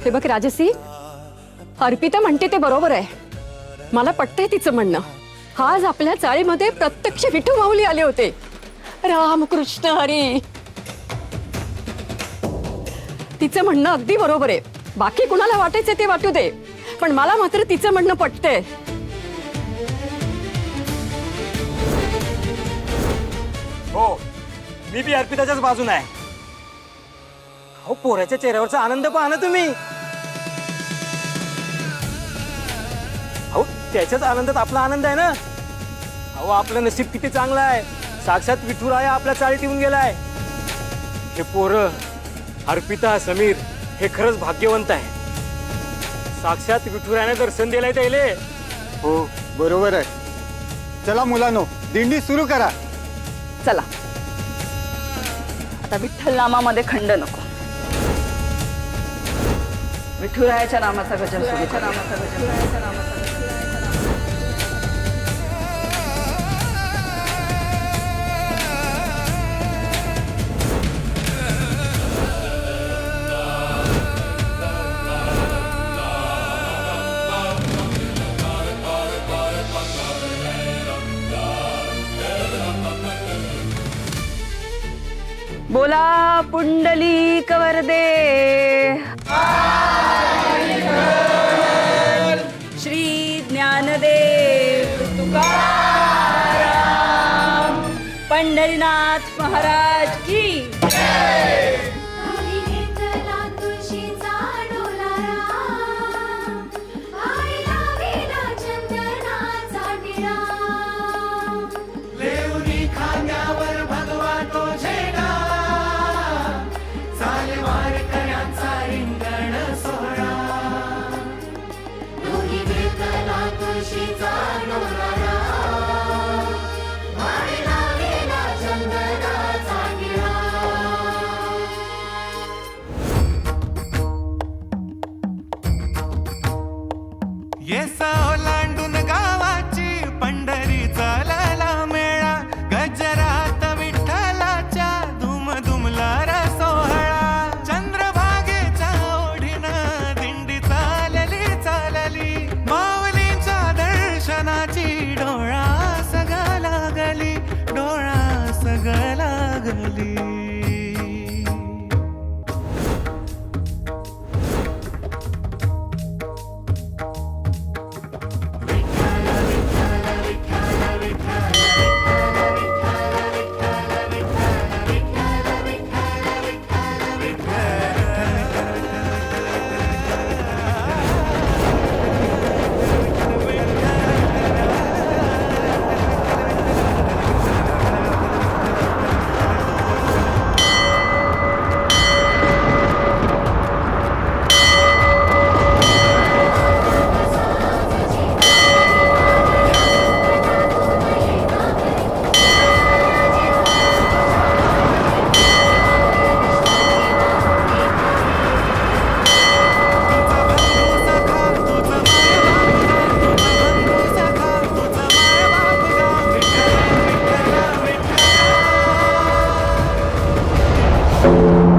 हे बघ राजसी, अर्पिता म्हणते ते बरोबर आहे. मला पटतंय तिचं म्हणणं. आज आपल्या चाळीमध्ये प्रत्यक्ष विठू माऊली आले होते. रामकृष्ण हरी. तिचं म्हणणं अगदी बरोबर आहे. बाकी कुणाला वाटायचं ते वाटू दे, पण मला मात्र तिचं म्हणणं पटतंय. हो, मी बी अर्पिताच्याच बाजूने आहे. अहो, पोराच्या चेहऱ्यावरचा आनंद पहा ना तुम्ही. अहो, त्याच्याच आनंदात आपला आनंद आहे ना. अहो, आपलं नशीब किती चांगलं आहे. साक्षात विठुराया आपल्या चाळीत येऊन गेलाय. हे पोरं अर्पिता, समीर हे खरंच भाग्यवंत आहे. साक्षात विठुरायाने दर्शन दिलंय त्याले. हो बरोबर आहे. चला मुलांनो, दिंडी सुरू करा. चला आता विठ्ठल नामामध्ये खंड नको. विठुरायाच्या नामाचा गजर सुरू करा. बोला पुंडलिक वरदे. श्री ज्ञानदेव तुकाराम पंढरीनाथ महाराज की. येसा ओलांडून गावाची पंढरी चालायला मेळा. गजरात विठ्ठलाच्या धुम धुमला सोहळा. चंद्रभागेच्या ओढीनं दिंडी चालली चालली. माऊलींच्या दर्शनाची डोळा सगळा लागली. डोळा सगळा लागली. Thank you.